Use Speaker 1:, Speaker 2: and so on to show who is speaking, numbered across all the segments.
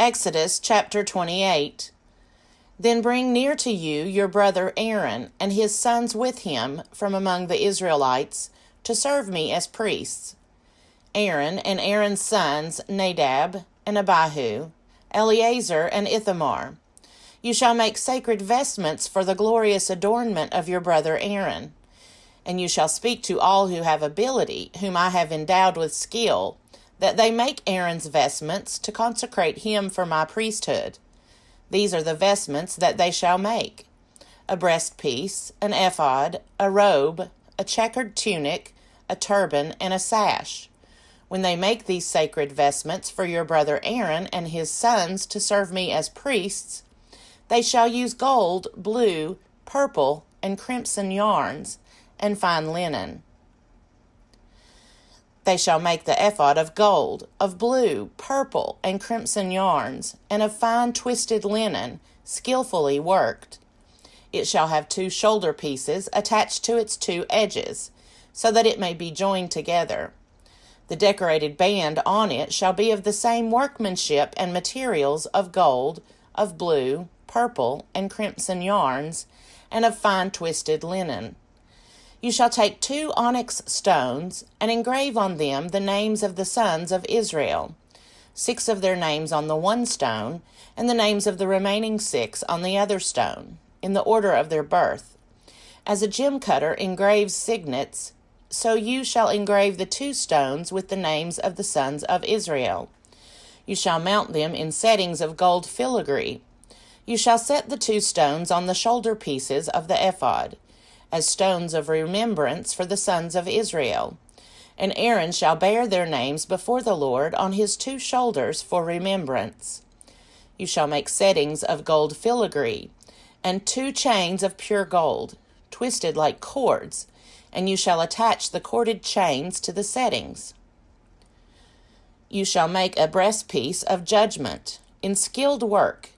Speaker 1: Exodus chapter 28. Then bring near to you your brother Aaron and his sons with him from among the Israelites to serve me as priests. Aaron and Aaron's sons Nadab and Abihu, Eleazar and Ithamar. You shall make sacred vestments for the glorious adornment of your brother Aaron. And you shall speak to all who have ability, whom I have endowed with skill, that they make Aaron's vestments to consecrate him for my priesthood. These are the vestments that they shall make: a breastpiece, an ephod, a robe, a checkered tunic, a turban, and a sash. When they make these sacred vestments for your brother Aaron and his sons to serve me as priests, they shall use gold, blue, purple, and crimson yarns, and fine linen. They shall make the ephod of gold, of blue, purple, and crimson yarns, and of fine twisted linen, skillfully worked. It shall have 2 shoulder pieces attached to its 2 edges, so that it may be joined together. The decorated band on it shall be of the same workmanship and materials of gold, of blue, purple, and crimson yarns, and of fine twisted linen. You shall take 2 onyx stones and engrave on them the names of the sons of Israel, 6 of their names on the one stone, and the names of the remaining 6 on the other stone, in the order of their birth. As a gem cutter engraves signets, so you shall engrave the 2 stones with the names of the sons of Israel. You shall mount them in settings of gold filigree. You shall set the 2 stones on the shoulder pieces of the ephod, as stones of remembrance for the sons of Israel. And Aaron shall bear their names before the Lord on his 2 shoulders for remembrance. You shall make settings of gold filigree, and 2 chains of pure gold, twisted like cords, and you shall attach the corded chains to the settings. You shall make a breastpiece of judgment, in skilled work.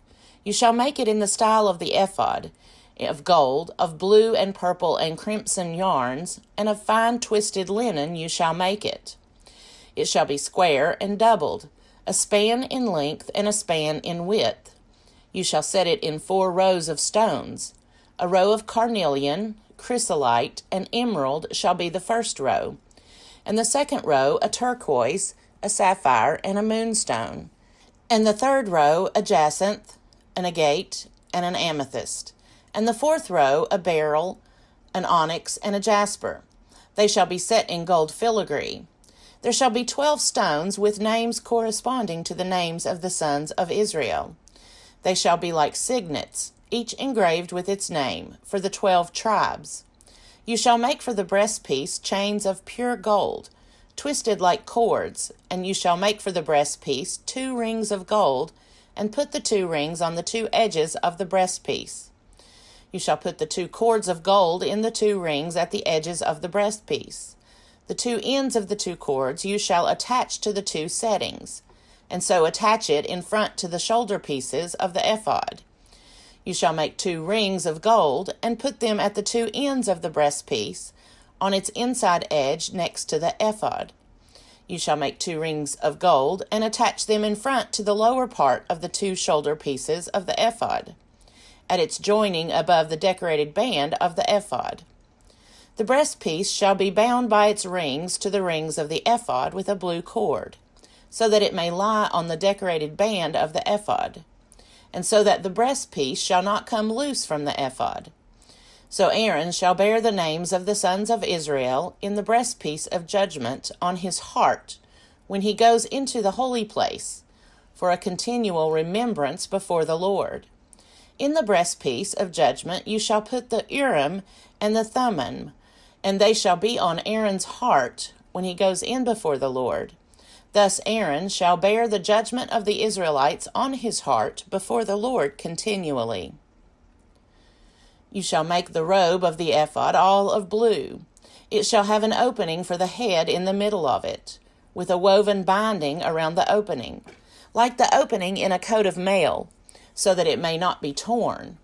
Speaker 1: You shall make it in the style of the ephod, of gold, of blue and purple and crimson yarns, and of fine twisted linen you shall make it. It shall be square and doubled, a span in length and a span in width. You shall set it in 4 rows of stones. A row of carnelian, chrysolite, and emerald shall be the first row, and the second row a turquoise, a sapphire, and a moonstone, and the third row a jacinth, an agate, and an amethyst, and the 4th row a beryl, an onyx, and a jasper. They shall be set in gold filigree. There shall be 12 stones with names corresponding to the names of the sons of Israel. They shall be like signets, each engraved with its name, for the 12 tribes. You shall make for the breastpiece chains of pure gold, twisted like cords, and you shall make for the breastpiece 2 rings of gold, and put the 2 rings on the 2 edges of the breastpiece. You shall put the 2 cords of gold in the 2 rings at the edges of the breastpiece. The 2 ends of the 2 cords you shall attach to the 2 settings, and so attach it in front to the shoulder pieces of the ephod. You shall make 2 rings of gold, and put them at the 2 ends of the breastpiece, on its inside edge next to the ephod. You shall make 2 rings of gold, and attach them in front to the lower part of the 2 shoulder pieces of the ephod, at its joining above the decorated band of the ephod. The breastpiece shall be bound by its rings to the rings of the ephod with a blue cord, so that it may lie on the decorated band of the ephod, and so that the breastpiece shall not come loose from the ephod. So Aaron shall bear the names of the sons of Israel in the breastpiece of judgment on his heart when he goes into the holy place, for a continual remembrance before the Lord. In the breastpiece of judgment you shall put the Urim and the Thummim, and they shall be on Aaron's heart when he goes in before the Lord. Thus Aaron shall bear the judgment of the Israelites on his heart before the Lord continually. You shall make the robe of the ephod all of blue. It shall have an opening for the head in the middle of it, with a woven binding around the opening, like the opening in a coat of mail, so that it may not be torn.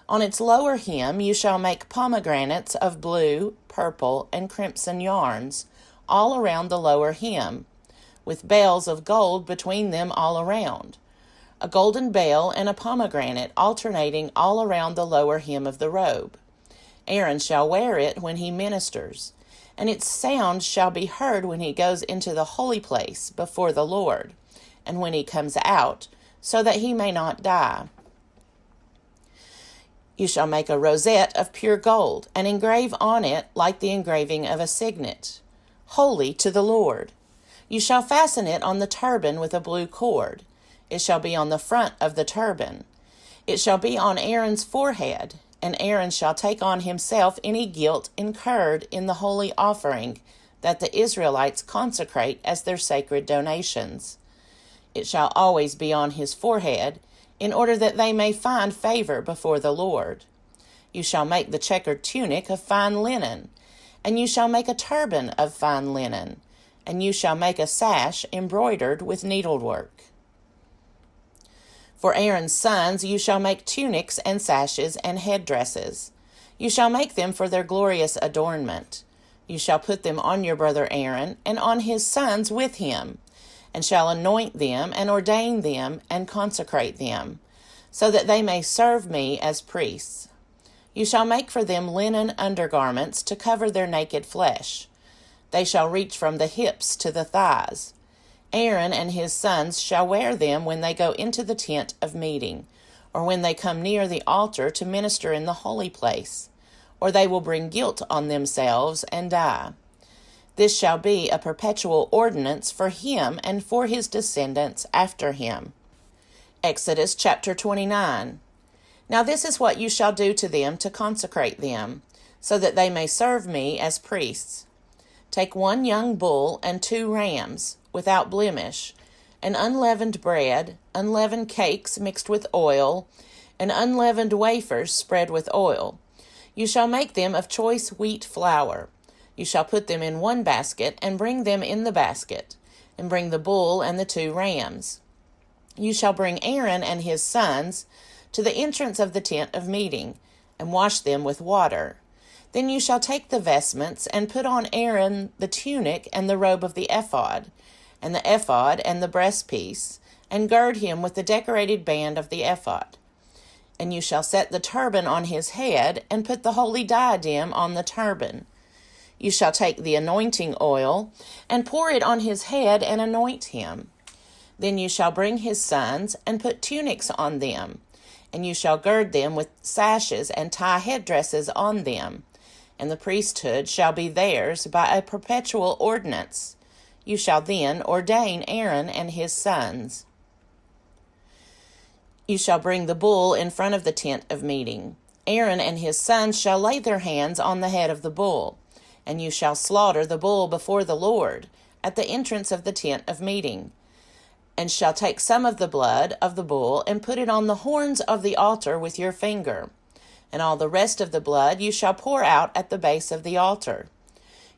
Speaker 1: On its lower hem you shall make pomegranates of blue, purple, and crimson yarns, all around the lower hem, with bells of gold between them all around. a golden bell and a pomegranate alternating all around the lower hem of the robe. Aaron shall wear it when he ministers, and its sound shall be heard when he goes into the holy place before the Lord, and when he comes out, so that he may not die. You shall make a rosette of pure gold, and engrave on it like the engraving of a signet, holy to the Lord. You shall fasten it on the turban with a blue cord. It shall be on the front of the turban. It shall be on Aaron's forehead, and Aaron shall take on himself any guilt incurred in the holy offering that the Israelites consecrate as their sacred donations. It shall always be on his forehead, in order that they may find favor before the Lord. You shall make the checkered tunic of fine linen, and you shall make a turban of fine linen, and you shall make a sash embroidered with needlework. For Aaron's sons you shall make tunics and sashes and headdresses. You shall make them for their glorious adornment. You shall put them on your brother Aaron and on his sons with him, and shall anoint them and ordain them and consecrate them, so that they may serve me as priests. You shall make for them linen undergarments to cover their naked flesh. They shall reach from the hips to the thighs. Aaron and his sons shall wear them when they go into the tent of meeting, or when they come near the altar to minister in the holy place, or they will bring guilt on themselves and die. This shall be a perpetual ordinance for him and for his descendants after him. Exodus chapter 29. Now this is what you shall do to them to consecrate them, so that they may serve me as priests. Take 1 young bull and 2 rams, without blemish, and unleavened bread, unleavened cakes mixed with oil, and unleavened wafers spread with oil. You shall make them of choice wheat flour. You shall put them in 1 basket, and bring them in the basket, and bring the bull and the 2 rams. You shall bring Aaron and his sons to the entrance of the tent of meeting, and wash them with water. Then you shall take the vestments, and put on Aaron the tunic and the robe of the ephod and the breastpiece, and gird him with the decorated band of the ephod. And you shall set the turban on his head, and put the holy diadem on the turban. You shall take the anointing oil, and pour it on his head, and anoint him. Then you shall bring his sons, and put tunics on them, and you shall gird them with sashes, and tie headdresses on them, and the priesthood shall be theirs by a perpetual ordinance. You shall then ordain Aaron and his sons. You shall bring the bull in front of the tent of meeting. Aaron and his sons shall lay their hands on the head of the bull, and you shall slaughter the bull before the Lord at the entrance of the tent of meeting, and shall take some of the blood of the bull and put it on the horns of the altar with your finger, and all the rest of the blood you shall pour out at the base of the altar.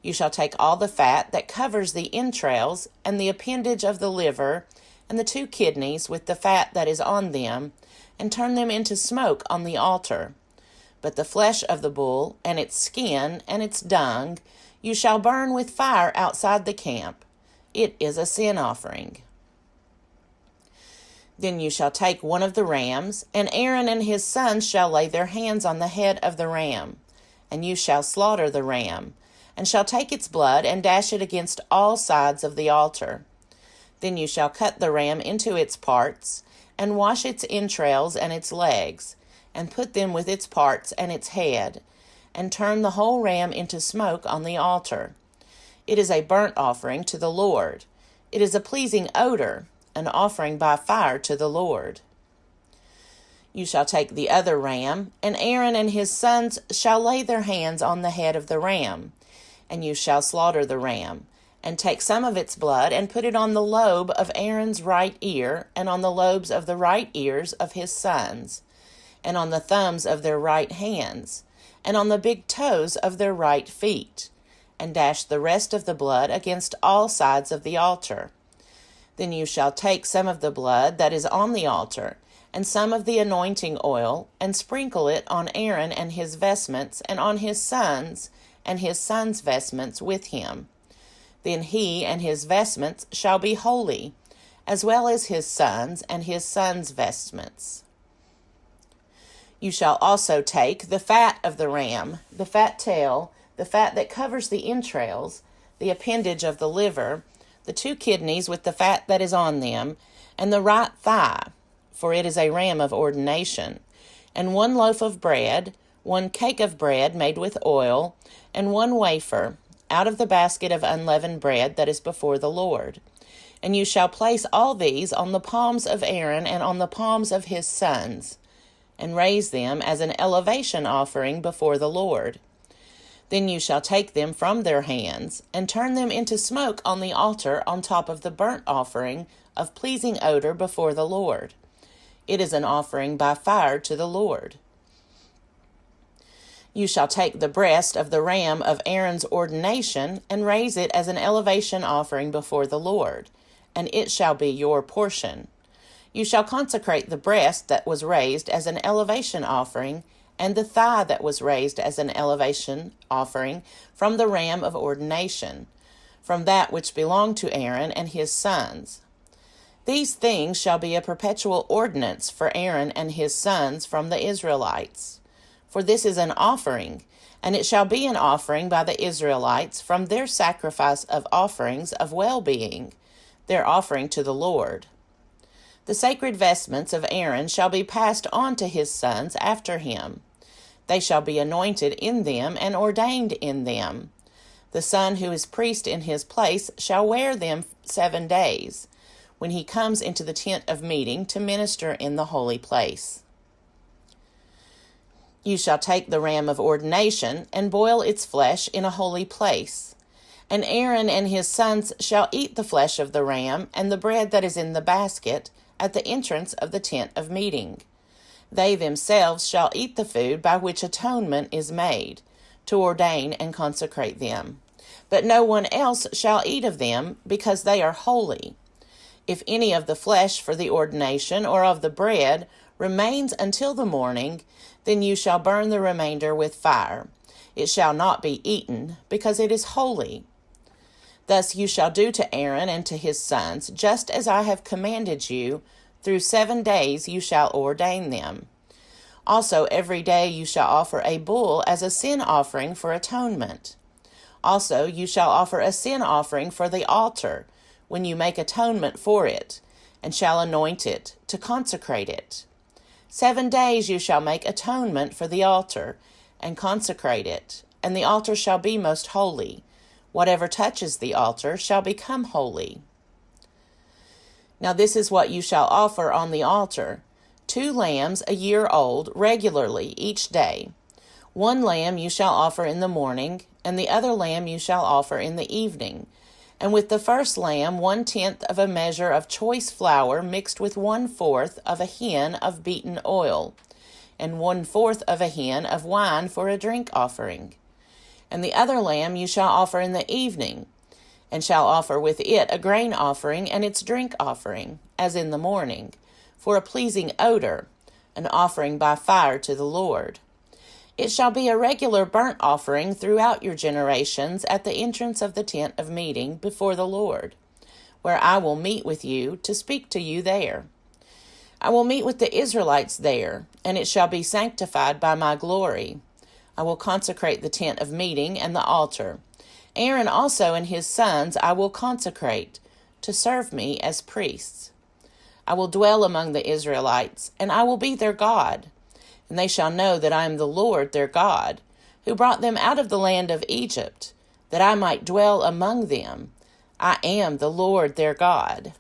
Speaker 1: You shall take all the fat that covers the entrails and the appendage of the liver and the 2 kidneys with the fat that is on them, and turn them into smoke on the altar. But the flesh of the bull, and its skin, and its dung, you shall burn with fire outside the camp. It is a sin offering. Then you shall take 1 of the rams, and Aaron and his sons shall lay their hands on the head of the ram, and you shall slaughter the ram, and shall take its blood and dash it against all sides of the altar. Then you shall cut the ram into its parts, and wash its entrails and its legs, and put them with its parts and its head, and turn the whole ram into smoke on the altar. It is a burnt offering to the Lord. It is a pleasing odor, an offering by fire to the Lord. You shall take the other ram, and Aaron and his sons shall lay their hands on the head of the ram, and you shall slaughter the ram, and take some of its blood, and put it on the lobe of Aaron's right ear, and on the lobes of the right ears of his sons, and on the thumbs of their right hands, and on the big toes of their right feet, and dash the rest of the blood against all sides of the altar. Then you shall take some of the blood that is on the altar, and some of the anointing oil, and sprinkle it on Aaron and his vestments, and on his sons, and his sons' vestments with him. Then he and his vestments shall be holy, as well as his sons and his sons' vestments. You shall also take the fat of the ram, the fat tail, the fat that covers the entrails, the appendage of the liver, the 2 kidneys with the fat that is on them, and the right thigh, for it is a ram of ordination, and 1 loaf of bread, 1 cake of bread made with oil, and 1 wafer, out of the basket of unleavened bread that is before the Lord. And you shall place all these on the palms of Aaron and on the palms of his sons, and raise them as an elevation offering before the Lord. Then you shall take them from their hands, and turn them into smoke on the altar on top of the burnt offering of pleasing odor before the Lord. It is an offering by fire to the Lord. You shall take the breast of the ram of Aaron's ordination, and raise it as an elevation offering before the Lord, and it shall be your portion. You shall consecrate the breast that was raised as an elevation offering, and the thigh that was raised as an elevation offering from the ram of ordination, from that which belonged to Aaron and his sons. These things shall be a perpetual ordinance for Aaron and his sons from the Israelites. For this is an offering, and it shall be an offering by the Israelites from their sacrifice of offerings of well-being, their offering to the Lord. The sacred vestments of Aaron shall be passed on to his sons after him. They shall be anointed in them and ordained in them. The son who is priest in his place shall wear them 7 days, when he comes into the tent of meeting to minister in the holy place. You shall take the ram of ordination and boil its flesh in a holy place. And Aaron and his sons shall eat the flesh of the ram and the bread that is in the basket at the entrance of the tent of meeting. They themselves shall eat the food by which atonement is made, to ordain and consecrate them. But no one else shall eat of them, because they are holy. If any of the flesh for the ordination or of the bread remains until the morning, then you shall burn the remainder with fire. It shall not be eaten, because it is holy. Thus you shall do to Aaron and to his sons, just as I have commanded you. Through 7 days you shall ordain them. Also every day you shall offer a bull as a sin offering for atonement. Also you shall offer a sin offering for the altar, when you make atonement for it, and shall anoint it, to consecrate it. 7 days you shall make atonement for the altar, and consecrate it, and the altar shall be most holy. Whatever touches the altar shall become holy. Now this is what you shall offer on the altar: 2 lambs a year old regularly each day. 1 lamb you shall offer in the morning, and the other lamb you shall offer in the evening. And with the first lamb 1/10 of a measure of choice flour mixed with 1/4 of a hin of beaten oil, and 1/4 of a hin of wine for a drink offering. And the other lamb you shall offer in the evening, and shall offer with it a grain offering and its drink offering, as in the morning, for a pleasing odor, an offering by fire to the Lord. It shall be a regular burnt offering throughout your generations at the entrance of the tent of meeting before the Lord, where I will meet with you to speak to you there. I will meet with the Israelites there, and it shall be sanctified by my glory. I will consecrate the tent of meeting and the altar. Aaron also and his sons I will consecrate to serve me as priests. I will dwell among the Israelites, and I will be their God. And they shall know that I am the Lord their God, who brought them out of the land of Egypt, that I might dwell among them. I am the Lord their God.